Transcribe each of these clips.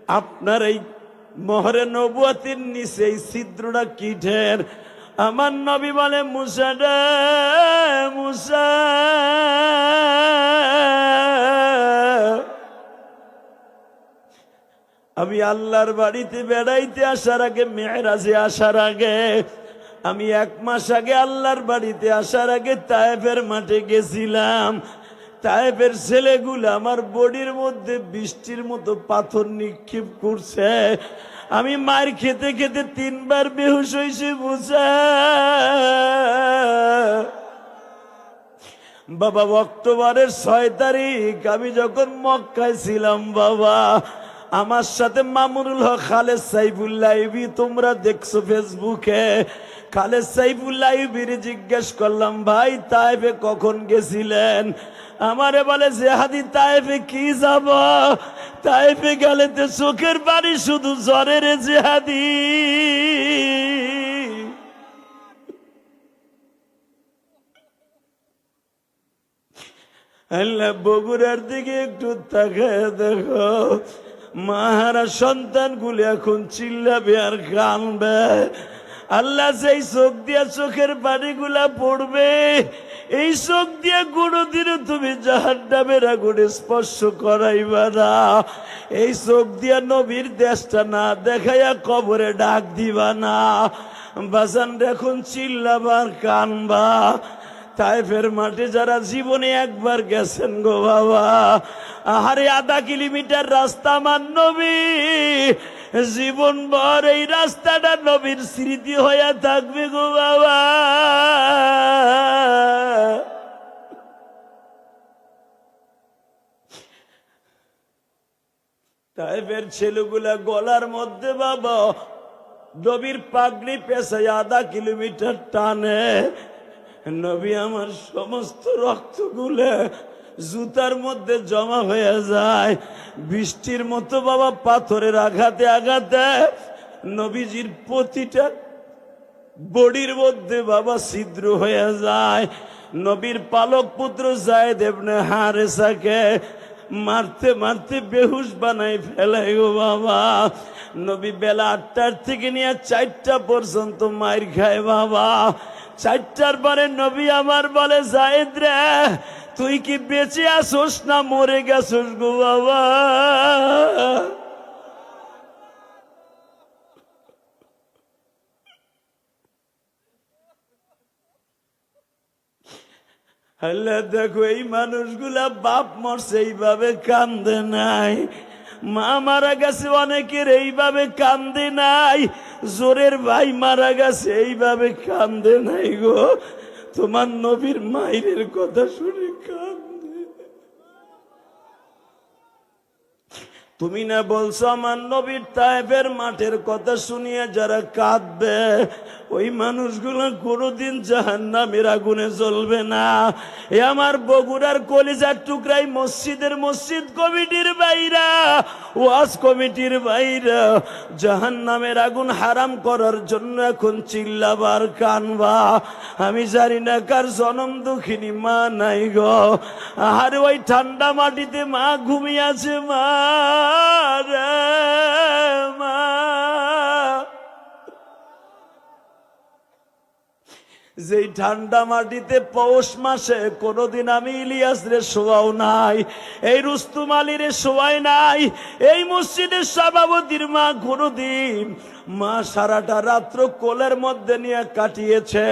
আপনার এই মোহরে নবুয়তের নিচে এই ছিদ্রটা কি ঢের? আমার নবী বলে, মুসা রে মুসা, আমি আল্লাহর বাড়িতে বেড়াইতে আসার আগে, মেরাজে আসার আগে, আমি 1 মাস আগে আল্লাহর বাড়িতে আসার আগে তায়েফের মাঠে গেছিলাম। তায়েফের ছেলেগুলো আমার বডির মধ্যে বৃষ্টির মতো পাথর নিক্ষেপ করছে। আমি মার খেতে খেতে 3 বার বেহুশ হয়েছি। মুসা বাবা, অক্টোবরের 6 তারিখ আমি যখন মক্কায় ছিলাম বাবা, আমার সাথে মামুনুল হক, খালেদ সাইফুল্লাহ আইবি, তোমরা দেখছো ফেসবুকে। খালেদ সাইফুল্লাহ আইবির জিজ্ঞেস করলাম, ভাই তায়েফে কখন গেছিলেন? আমারে বলে, জেহাদি তায়েফে কি যাব, তায়েফে গেলে তো চোখের পানি শুধু জ্বরের জেহাদি। আল্লাহ, বগুড়ার দিকে একটু তাকায় দেখো, মাহারা সন্তানগুলি এখন চিল্লাবে আর কানবে। আল্লাহ, সেই চোখ দিয়া চোখের পানিগুলা পড়বে, এই চোখ দিয়া কোনোদিনও তুমি জাহান্নামের আগুনে স্পর্শ করাইবা না। এই চোখ দিয়া নবীর দেশটা না দেখাইয়া কবরে ডাক দিবা না। বাজান, এখন চিল্লাবা আর কানবা। তায়েফের মাঠে যারা জীবনে একবার গেছেন গো বাবা, আহারে 1/2 কিলোমিটার রাস্তা আমার নবী, জীবন ভর এই রাস্তাটা নবীর স্মৃতি হইয়া থাকবে গো বাবা। তায়েফের ছেলেগুলা গলার মধ্যে বাবা নবীর পাগড়ি পেছায় 1/2 কিলোমিটার টানে। নবী আমার সমস্ত রক্তগুলো জুতার মধ্যে জমা হয়ে যায়, বৃষ্টির মতো বাবা পাথরের আঘাতে আঘাতে নবীজির প্রতিটা বডির মধ্যে বাবা ছিদ্র হয়ে যায়। নবীর পালক পুত্র যায়েদ ইবনে হারেসাকে মারতে মারতে বেহুশ বানাই ফেলে গো বাবা। নবী বেলা 8টার থেকে নিয়ে 4টা পর্যন্ত মার খায় বাবা। 4টার পরে নবী আমার বলে, যায়েদ রে, তুই কি বেঁচে আসোস না মরে গেছোস গো বাবা? আল্লাহ, দেখো এই মানুষগুলা বাপ মরছে এইভাবে কান্দে নাই, মা মারা গেছে অনেকের এইভাবে কান্দে নাই, জোরের ভাই মারা গেছে এইভাবে কান্দে নাই গো। তোমার নবীর মায়ের কথা শুনে কান্দে। তুমি না বলছো আমার নবীর তায়েফের মাঠের কথা শুনিয়ে যারা কাঁদবে, ওই মানুষগুলো কোনোদিন জাহান্নামের আগুনে জ্বলবে না। এ আমার বগুড়ার কলিজার টুকরাই মসজিদ কমিটির বাইরা, ওয়াজ কমিটির বাইরা, জাহান্নামের আগুন হারাম করার জন্য এখন চিল্লাবার কানবা। আমি জানি না কার জনম দুঃখিনী মা নাই গো। আরে ওই ঠান্ডা মাটিতে মা ঘুমিয়ে আছে, মা রে মা। যেই ঠান্ডা মাটিতে পৌষ মাসে কোনদিন আমি ইলিয়াস রে শোয়াও নাই, এই রুস্তুম আলী রে শোয়াই নাই, এই মসজিদের সভাপতির মা কোনদিন মা সারাটা রাত্র কোলের মধ্যে নিয়ে কাটিয়েছে,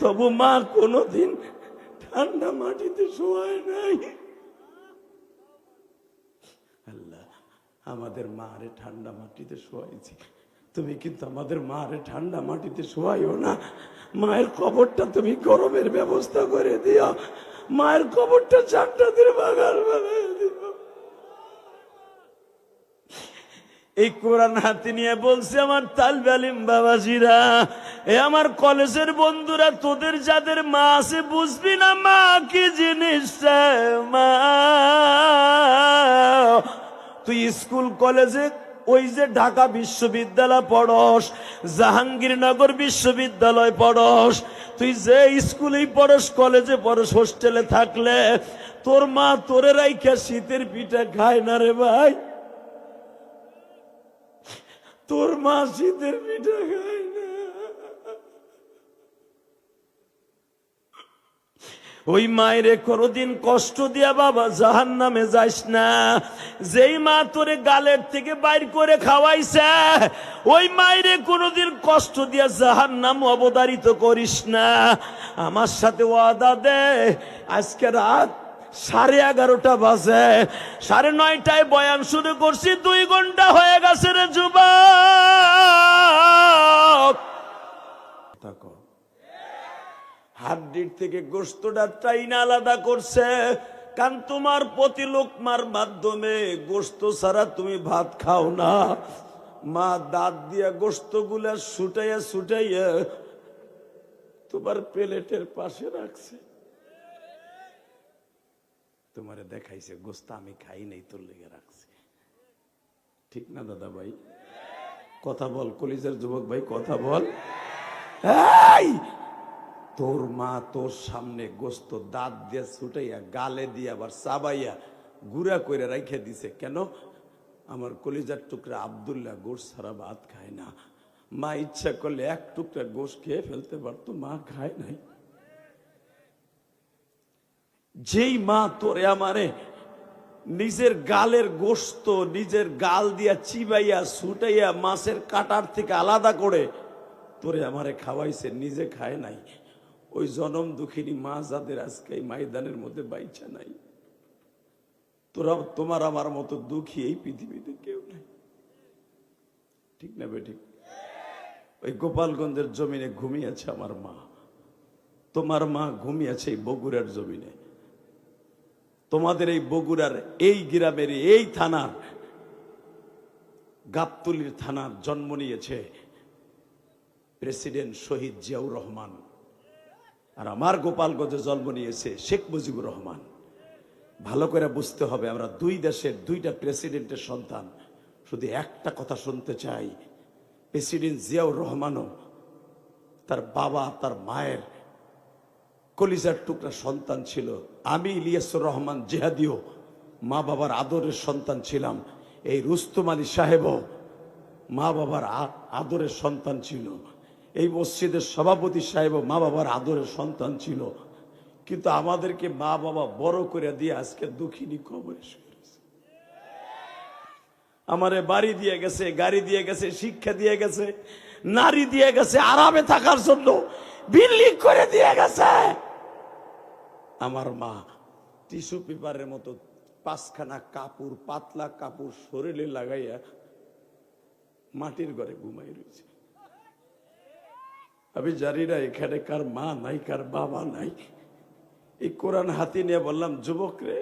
তবু মা কোনদিন ঠান্ডা মাটিতে শোয়ায় নাই। আল্লাহ, আমাদের মারে ঠান্ডা মাটিতে শোয়াইছি, তুমি কিন্তু আমাদের মারে ঠান্ডা মাটিতে শোয়াইও না। মায়ের কবরটা তুমি গরমের ব্যবস্থা করে দিও, মায়ের কবরটা 4টা দিন বাগাল বাগায় দিও। এই কোরআন হাতে নিয়ে বলছে আমার তালবে আলিম বাবাজিরা, এ আমার কলেজের বন্ধুরা, তোদের যাদের মা আছে বুঝবি না মা কি জিনিস। মা, তুই স্কুল কলেজে ওই যে ঢাকা বিশ্ববিদ্যালয় পড়স, জাহাঙ্গীরনগর বিশ্ববিদ্যালয় পড়স, তুই যে স্কুলেই পড়স, কলেজে পড়স, হোস্টেলে থাকলে তোর মা তোরে রাইখা শীতের পিঠা খায় না রে ভাই। তোর মা শীতের পিঠা খায় না। ওই মায়েরে কোনদিন কষ্ট দিয়া বাবা জাহান্নামে যাইস না। যেই মা তোরে গালের থেকে বাইর করে খাওয়াইছে ওই মায়েরে কোনদিন কষ্ট দিয়া জাহান্নাম অবধারিত করিস না। আমার সাথে ওয়াদা দে, আজকে রাত 11:30 বাজে, 9:30টায় বয়ান শুরু করছি, 2 ঘন্টা হয়ে গেছে রে যুবক। হাড্ডির থেকে গোশতটা টাইনা আলাদা করছে, কারণ তোমার প্রতি লোকমার মাধ্যমে গোশত ছাড়া তুমি ভাত খাও না। মা দাঁত দিয়া গোশত গুলা ছুটাইয়া ছুটাইয়া তোমার প্লেটের পাশে রাখছে, তোমারে দেখাইছে গোশত আমি খাই নাই, তোর লেগে রাখছে। ঠিক না দাদা ভাই? কথা বল কলিজার যুবক ভাই, কথা বল। এই তোর মা তোর সামনে গোশত দাঁত দিয়ে ছুটাইয়া গালে দিয়ে আবার চাবাইয়া গুড়া করে রাইখে দিছে। কেন? আমার কলিজার টুকরা আব্দুল্লাহ গোশ ছাড়া ভাত খায় না। মা ইচ্ছা করলে 1 টুকরা গোশ খেয়ে ফেলতে পারতো, মা খায় নাই। যেই মা তোরে আমারে নিজের গালের গোশত নিজের গাল দিয়া চিবাইয়া ছুটাইয়া মাছের কাটার থেকে আলাদা করে তোরে আমারে খাওয়াইছে, নিজে খায় নাই, ওই জনম দুঃখিনী মা যাদের আজকে এই ময়দানের মধ্যে বাইচা নাই, তোরা তোমার আমার মতো দুঃখী এই পৃথিবীতে কেউ নেই। ঠিক না বেঠিক? ওই গোপালগঞ্জের জমিনে ঘুমিয়েছে আমার মা, তোমার মা ঘুমিয়েছে এই বগুড়ার জমিনে। তোমাদের এই বগুড়ার এই গ্রামের এই থানার গাবতলীর থানার জন্ম নিয়েছে প্রেসিডেন্ট শহীদ জিয়াউর রহমান, আর আমার গোপালগঞ্জে জন্ম নিয়েছে শেখ মুজিবুর রহমান। ভালো করে বুঝতে হবে, আমরা 2 দেশের 2টা প্রেসিডেন্টের সন্তান। শুধু একটা কথা শুনতে চাই, প্রেসিডেন্ট জিয়াউর রহমানও তার বাবা তার মায়ের কলিজার টুকরা সন্তান ছিল। আমি ইলিয়াসুর রহমান জিহাদিও মা বাবার আদরের সন্তান ছিলাম। এই রুস্তম আলী সাহেবও মা বাবার আদরের সন্তান ছিল। এই মসজিদের সভাপতি সাহেবও মা বাবার আদরের সন্তান ছিল। কিন্তু আমাদেরকে মা বাবা বড় করে দিয়ে আজকে দুঃখিনী কবরে শুয়ে রয়েছে। আমারে বাড়ি দিয়ে গেছে, গাড়ি দিয়ে গেছে, শিক্ষা দিয়ে গেছে, নারী দিয়ে গেছে, আরামে থাকার জন্য বিল্ডিং করে দিয়ে গেছে। আমার মা টিস্যু পেপারের মতো 5খানা কাপড়, পাতলা কাপড় শরীরে লাগাইয়া মাটির ঘরে ঘুমাই রয়েছে। আমি জানি না এখানে কার মা নাই, কার বাবা নাই। এই কোরআন হাতে নিয়ে বললাম, যুবক রে,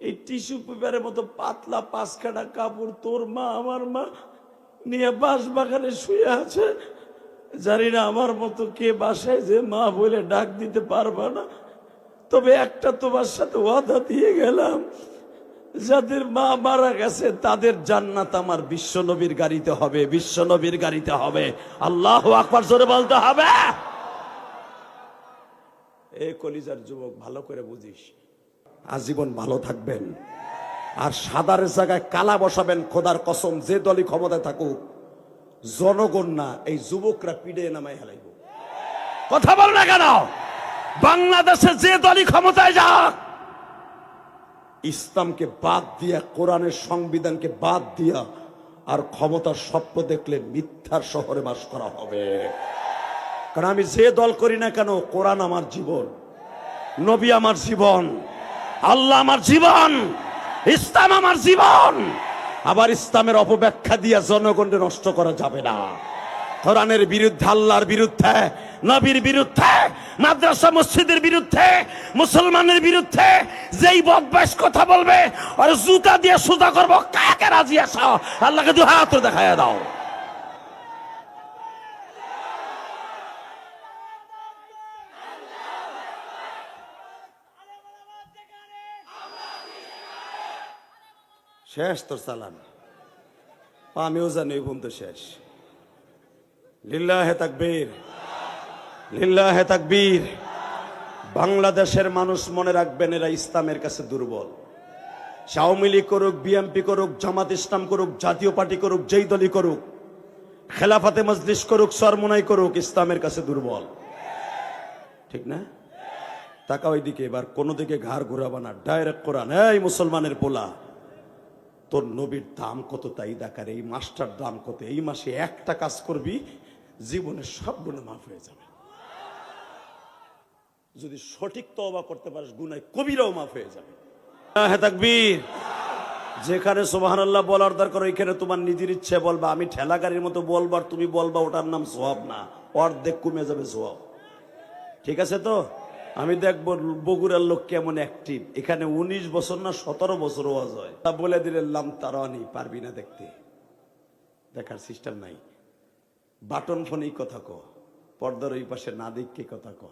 এই টিস্যু পেপারের মতো পাতলা 5খানা কাপড় তোর মা আমার মা নিয়ে বাঁশ বাগানে শুয়ে আছে। জানি না আমার মতো কে বাসায় যে মা বলে ডাক দিতে পারবা না। তবে একটা তোমার সাথে ওয়াদা দিয়ে গেলাম, যাদের মা মারা গেছে তাদের জান্নাত আমার বিশ্ব নবীর গাড়িতে হবে, বিশ্ব নবীর গাড়িতে হবে। আল্লাহু আকবার জোরে বলতে হবে। এ কলিজার যুবক, ভালো করে বুঝিস, আজীবন ভালো থাকবেন। আর সাদার জায়গায় কালা বসাবেন, খোদার কসম, যে দলই ক্ষমতায় থাকুক, জনগণ না, এই যুবকরা পিড়ে নামাই হেলাইব। কথা বল না কেন? বাংলাদেশে যে দলই ক্ষমতায় যাক, ইসলামকে বাদ দিয়া, কোরআনের সংবিধানকে বাদ দিয়া আর ক্ষমতার স্বপ্ন দেখলে মিথ্যার শহরে বাস করা হবে। কারণ আমি যে দল করি না কেন, কোরআন আমার জীবন, নবী আমার জীবন, আল্লাহ আমার জীবন, ইসলাম আমার জীবন। আবার ইসলামের অপব্যাখ্যা দিয়া জনগণকে নষ্ট করা যাবে না। কোরআনের বিরুদ্ধে, আল্লাহর বিরুদ্ধে, নবীর বিরুদ্ধে, মাদ্রাসা মসজিদের বিরুদ্ধে, মুসলমানের বিরুদ্ধে যেই বদমাশ কথা বলবে আর জুতা দিয়ে সোজা করবো। কাকে রাজি আছো? আল্লাহকে 2 হাত দেখায় দাও। শেষ তোর চালান, আমিও জানি এই পর্যন্ত শেষ। লিল্লাহে তাকবীর, লিল্লাহে তাকবীর। বাংলাদেশের মানুষ মনে রাখবেন, এরা ইসলামের কাছে দুর্বল। আওয়ামী লীগ করুক, বিএনপি করুক, জামাত ইসলাম করুক, জাতীয় পার্টি করুক, যেই দলই করুক, খেলাফাতে মজলিস করুক, সরমনাই করুক, ইসলামের কাছে দুর্বল। ঠিক না? তাকা ওইদিকে, এবার কোনো দিকে ঘাড় ঘুরাবা না, ডাইরেক্ট কোরআন। এই মুসলমানের পোলা, তোর নবীর দাম কত তাই দেখার, এই মাসটার দাম কত, এই মাসে একটা কাজ করবি, জীবনের সব গুনাহ মাফ হয়ে যাবে। যদি সঠিক তওবা করতে পারিস, গুনাহ কবিরাও মাফ হয়ে যাবে। হ্যাঁ তাকবীর। যেখানে সুবহানাল্লাহ বলার দরকার, ওইখানে তোমার নিজের ইচ্ছে বলবা। আমি ঠেলা গাড়ির মতো বলবো আর তুমি বলবা, ওটার নাম সওয়াব না, অর্ধেক কমে যাবে সওয়াব। ঠিক আছে তো? আমি দেখবো বগুড়ার লোক কেমন অ্যাক্টিভ। এখানে 19 বছর না 17 বছর ওয়াজ হয়, তা বলে দিলে লাম তারানি, পারবি না দেখতে, দেখার সিস্টেম নাই। বাটন ফোনেই কথা ক, পর্দার ওই পাশে না দেখকে কথা ক।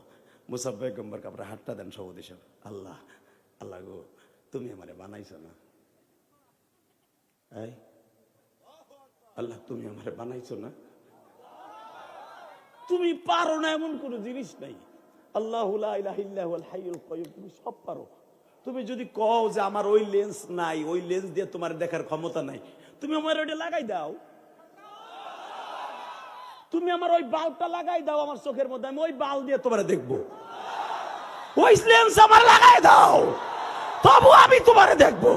মুসাফ পয়গম্বর কাপড়ে হাতটা দেন সবুজ হিসাব। আল্লাহ আল্লাহ গো, তুমি আমারে বানাইছো না, এই আল্লাহ তুমি আমারে বানাইছো না, তুমি পারো না এমন কোন জিনিস নাই। আল্লাহু লা ইলাহা ইল্লা হুয়াল হাইয়ুল কাইয়্যুম, তুমি সব পারো। তুমি যদি কও যে আমার ওই লেন্স নাই, ওই লেন্স দিয়ে তোমার দেখার ক্ষমতা নাই, তুমি আমার ওইটা লাগাই দাও। তুমি আমার ওই বাল্বটা লাগাই দাও আমার চোখের মধ্যে, আমি ওই বাল্ব দিয়ে তোমার দেখবো। ওই লেন্স আমার লাগাই দাও, তবু আমি তোমারে দেখবো।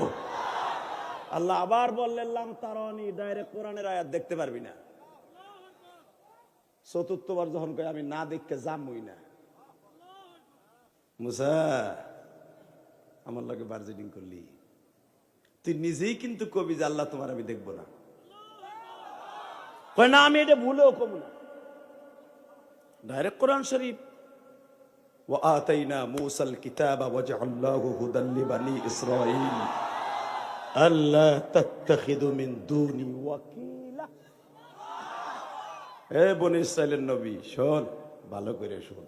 আল্লাহ আবার বললেন লাম তারানি, ডাইরেক্ট কোরআনের আয়াত, দেখতে পারবি না। চতুর্থবার যখন কই আমি না দেখতে যামই না। মুসা আমার লগে বার্জেনিং করলি, তুই নিজেই কিন্তু কবি যে আল্লাহ তোমার আমি দেখবো না। কয় না, আমি এটা ভুলেও কম না। ডাইরেক্ট কোরআন শরীফ, ওয়া আতাইনা মূসাল কিতাবা ওয়াজআলনাহু হুদাল লিবানি ইসরাঈল আল্লা তাত্তাখিযু মিন দুনি ওয়াকিলা। এ বনি ইসরাইলের নবী, শোন, ভালো করে শোন,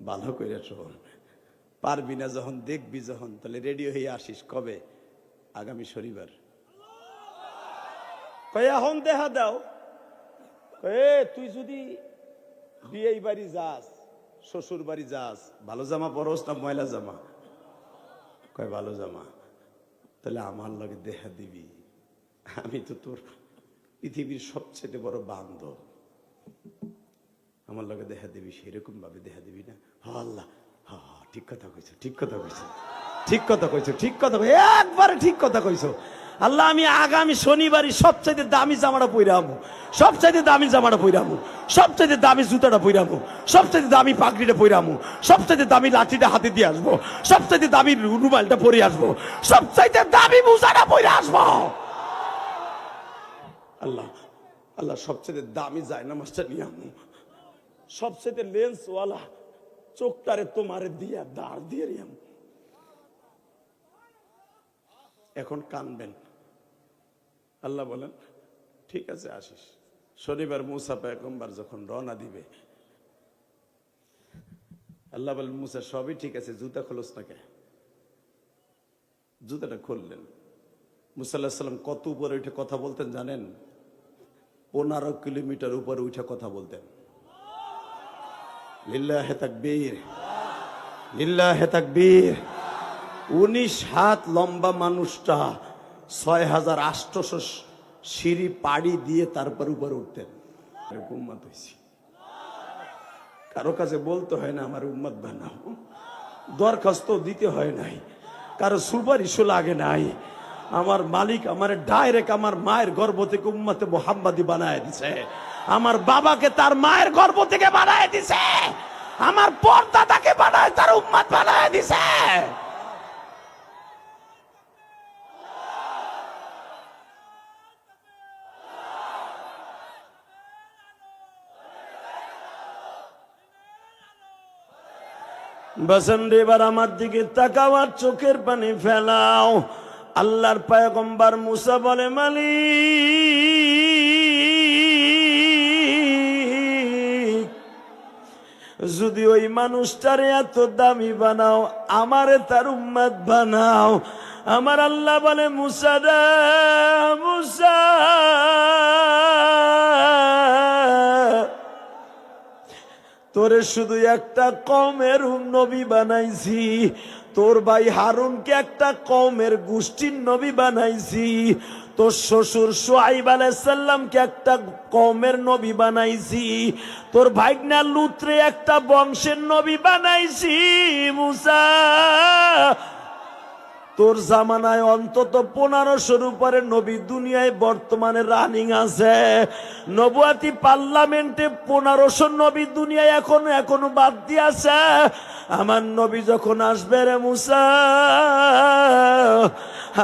ভালো করে শোন। পারবি না যখন, দেখবি যখন, তাহলে রেডি হয়ে আসিস। কবে? আগামী শনিবার। কয় এখন দেখা দাও। তুই যদি বিয়ে বাড়ি যাস, শ্বশুর বাড়ি যাস, ভালো জামা পরস না ময়লা জামা? কয় ভালো জামা। তাহলে আমার লগে দেখা দিবি, আমি তো তোর পৃথিবীর সবচেয়ে বড় বান্ধব, আমার লগে দেখা দিবি, সেরকম ভাবে দেখা দিবি না? আল্লাহ, হ্যাঁ ঠিক কথা কইছো, ঠিক কথা কইছো, ঠিক কথা কইছো, ঠিক কথা কইছো, একবারে ঠিক কথা কইছো। আল্লাহ আমি আগামী শনিবারই সবচাইতে দামি জামাটা পইরামু, সবচাইতে দামি জামাটা পইরামু, সবচাইতে দামি জুতাটা পইরামু, সবচাইতে দামি পাগড়িটা পইরামু, সবচাইতে দামি লাঠিটা হাতে দিয়ে আসবো, সবচাইতে দামি রুমালটা পরে আসবো, সবচাইতে দামি মোজাটা পরে আসবো। আল্লাহ আল্লাহ সবচাইতে দামি জায়নামাজটা নিয়ে আমু, সবচাইতে লেন্সওয়ালা চোখটারে তোমারে দিয়া দাঁড় দিয়ে রিয়াম। এখন কানবেন। আল্লাহ বলেন ঠিক আছে আসিস। শনিবার মুসা পয়গম্বর যখন রওনা দিবে, আল্লাহ বলেন মুসা সবই ঠিক আছে, জুতা খোলস না কে? জুতাটা খুললেন। মুসা আলাইহিস সালাম কত উপরে উঠে কথা বলতেন জানেন? 15 কিলোমিটার উপরে উঠে কথা বলতেন। লিল্লাহে তাকবীর, লিল্লাহে তাকবীর। 19 হাত লম্বা মানুষটা 6800 সিঁড়ি পাড়ি দিয়ে তারপর উপরে উঠতেন। উম্মত হয়েছি, কারো কাছে বলতে হয় না আমার উম্মত বানাও, দরখাস্ত দিতে হয় নাই, কারো সুপারিশও লাগে নাই। আমার মালিক আমার ডাইরেক্ট আমার মায়ের গর্ভ থেকে উম্মতে মুহাম্মাদি বানায় দিছে, আমার বাবাকে তার মায়ের গর্ভ থেকে বানায় দিছে, আমার পরদাদাকে বানায় তার উম্মত বানায় দিছে। বসন্তে এবার আমার দিকে তাকাও আর চোখের পানি ফেলাও। আল্লাহর পয়গম্বর মুসা বলে মালিক যদি ওই মানুষটারে এত দামি বানাও, আমারে তার উম্মত বানাও। আমার আল্লাহ বলে মুসা রে মুসা, তোরে শুধু একটা কওমের নবী বানাইছি, তোর ভাই হারুনকে একটা কওমের গোষ্ঠীর নবী বানাইছি, তোর শ্বশুর শুআইব আলাইহিস সালামকে একটা কওমের নবী বানাইছি, তোর ভাইগনা লূতরে একটা বংশের নবী বানাইছি মুসা। তোর জামানায় অন্তত 1500-র উপরে নবী দুনিয়ায় বর্তমানে রানিং আছে। নবুয়াতি পার্লামেন্টে 1500 নবী দুনিয়ায় এখনো বাদ দিয়েছে। আমার নবী যখন আসবে রে মুসা,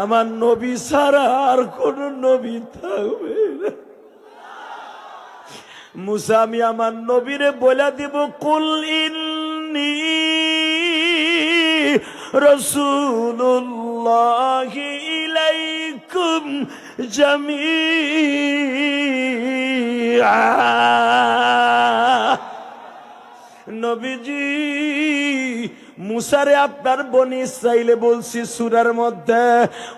আমার নবী ছাড়া আর কোন নবী থাকবে না। মুসা আমি আমার নবীরে বলে দিব, কুল ইন্নী রাসূলুল্লাহি ইলাইকুম জামিআ। নবীজি মুসারে আপনার বনি ইসরাইলে বলছি সূরার মধ্যে,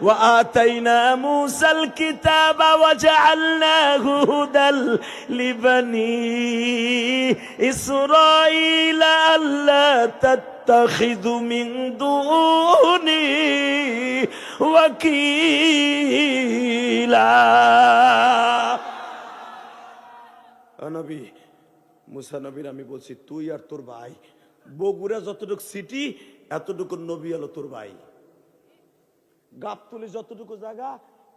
ওয়া আতাইনা মুসাল কিতাবা ওয়া জাআলনাহু হুদাল লিবানি ইসরাঈলা আল্লা তাত্তাখিযু মিন দুনি ওয়াকিলা। নবী মুসা নবীর আমি বলছি, তুই আর তোর ভাই বগুড়া যতটুকু সিটি এতটুকু নবী হলো তোর ভাই, গাবতলী যতটুকু জায়গা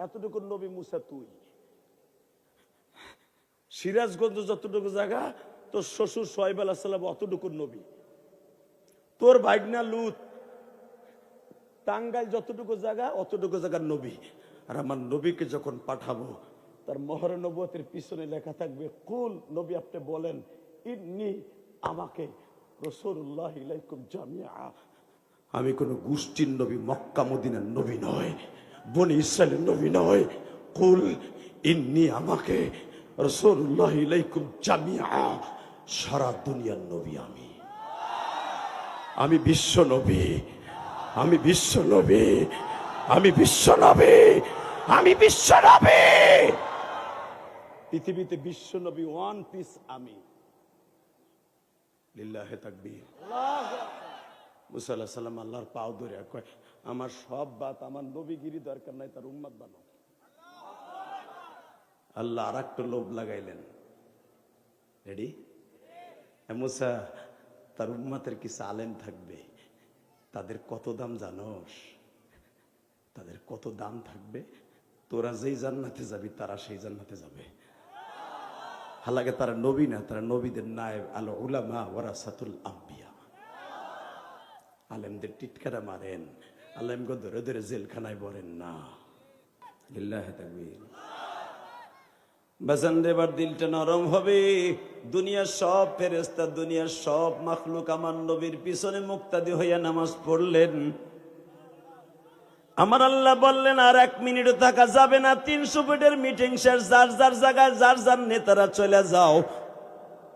এতটুকু নবী মুসা তুই, সিরাজগঞ্জ যতটুকু জায়গা তোর শ্বশুর শুআইব আলাইহিস সালাম অতটুকু নবী, তোর ভাইগনা লূত টাঙ্গাইল যতটুকু জায়গা অতটুকু জায়গার নবী। আর আমার নবীকে যখন পাঠাবো তার মোহরে নবুয়তের পিছনে লেখা থাকবে, কুল নবী আপনি বলেন, ইন্নী আমাকে রাসূলুল্লাহ ইলাইকুম জামিআ, আমি কোন গোষ্ঠীর নবী, মক্কা মদিনার নবী নয়, বনি ইসরাইলের নবী নয়। কুল ইন্নী আমাকে রাসূলুল্লাহ ইলাইকুম জামিআ, সারা দুনিয়ার নবী আমি, আমি বিশ্ব নবী, আমি বিশ্ব নবী, আমি বিশ্ব নবী, আমি বিশ্ব নবী, পৃথিবীতে বিশ্ব নবী ওয়ান পিস আমি। লিল্লাহে তাকবীর। মুসা আলাইহিস সালাম আল্লাহর পাও ধরে কয়, আমার সব বাত আমার নবীগিরি দরকার নাই, তার উম্মত বানাও। আল্লাহ আর একটা লোভ লাগাইলেন, রেডি? মুসা তার উম্মতের কিছু আলেম থাকবে, তাদের কত দাম জানোস? তাদের কত দাম থাকবে? তোরা যেই জান্নাতে যাবি তারা সেই জান্নাতে যাবে। হালাকে তারা নবী না, তারা নবীদের নায়েব। আল উলামা ওয়ারাসাতুল আম্বিয়া। আলেমদের টিটকারা মারেন, আলেমকে ধরে ধরে জেলখানায় বলেন না। লিল্লাহি তাকবীর। বাজান এবার দিলটা নরম হবে। দুনিয়ার সব ফেরেশতা, দুনিয়ার সব মাখলুক আমার নবীর পিছনে মুক্তাদি হইয়া নামাজ পড়লেন। আমার আল্লাহ বললেন আর 1 মিনিটও থাকা যাবে না, 300 ফিটের মিটিং শেষ, যার যার জায়গায় যার যার নেতারা চলে যাও।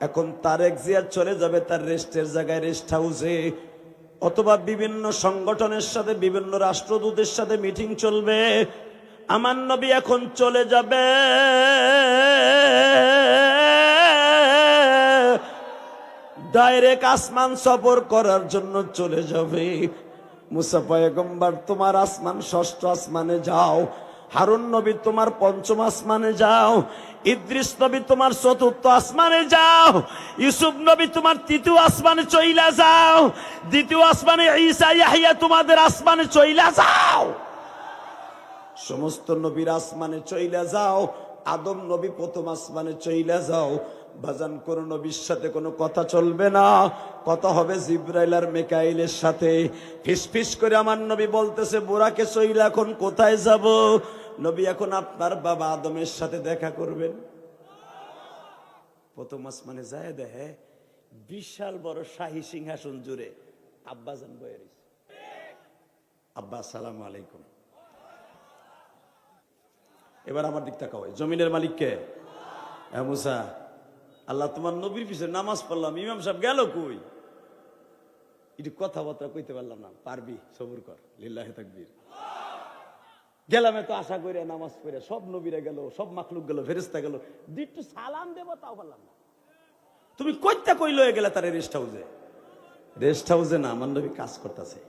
এখন তারেক জিয়া চলে যাবে তার রেস্টের জায়গায়, রেস্ট হাউসে, অথবা বিভিন্ন সংগঠনের সাথে, বিভিন্ন রাষ্ট্রদূতের সাথে মিটিং চলবে। আমার নবী এখন চলে যাবে, ডাইরেক্ট আসমান সফর করার জন্য চলে যাবে। মুসা পয়গম্বর তোমার আসমান 6ষ্ঠ আসমানে যাও, হারুন নবী তোমার 5ম আসমানে যাও, ইদ্রিস নবী তোমার 4র্থ আসমানে যাও, ইউসুফ নবী তোমার 3য় আসমানে চইলা যাও, 2য় আসমানে ঈসা ইয়াহইয়া তোমাদের আসমানে চইলা যাও। সমস্ত নবীর আসমানে চইলা যাও। আদম নবী 1ম আসমানে চইলা যাও। বাজান কোন নবীর সাথে কোনো কথা চলবে না, কথা হবে জিবরাইল আর মিকাইলের সাথে। ফিস ফিস করে আমার নবী বলতেছে, বুরাকে চইলা এখন কোথায় যাব? নবী এখন আপনার বাবা আদমের সাথে দেখা করবেন। 1ম আসমানে যায় দেখে বিশাল বড় শাহী সিংহাসন জুড়ে আব্বাজান বয়ে রয়েছে। আব্বা আসসালামু আলাইকুম। এবার আমার দিক তাকাও, জমিনের মালিক কে? মুসা, আল্লাহ তোমার নবীর পিছনে নামাজ পড়লাম, ইমাম সাহেব গেল কই? একটু কথাবার্তা কইতে পারলাম না। পারবি, সবুর কর। লিল্লাহি তাকবীর। গেলাম এত আশা করে নামাজ পড়ে, সব নবীরা গেল, সব মাখলুক গেল, ফেরেশতা গেল, একটু সালাম দেব তাও পারলাম না। তুমি কইতে কই লয়ে গেলে তারে রেস্ট হাউসে? রেস্ট হাউসে না, আমার নবী কাজ করতেছে।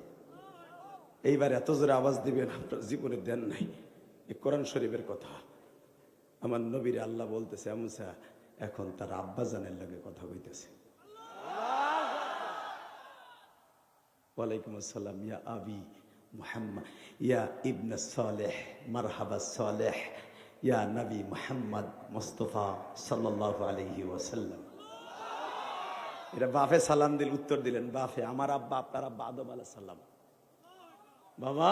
এইবার এত জোরে আওয়াজ দিবেন আপনার জীবনে দেন নাই। এই কোরআন শরীফের কথা। আমার নবীর আল্লাহ বলতেছে, মুসা এখন তার আব্বাজানের লগে কথা কইতেছে। ওয়ালাইকুম আসসালাম ইয়া আবি মুহাম্মদ ইয়া ইবনে সালেহ মারহাবা সালেহ ইয়া নবী মুহাম্মদ মুস্তাফা সাল্লাল্লাহু আলাইহি ওয়াসাল্লাম। এটা বাপে সালাম দিল, উত্তর দিলেন বাপে, আমার আব্বা আপনার আব্বা আদম আলাইহিস সালাম। বাবা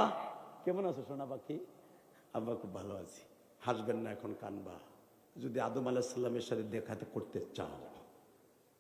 কেমন আছো সোনা পাখি? আব্বা খুব ভালো আছি। হাসবেন না, এখন কানবা। যদি আদম আলাইহিস সালামের সাথে দেখাতে করতে চাও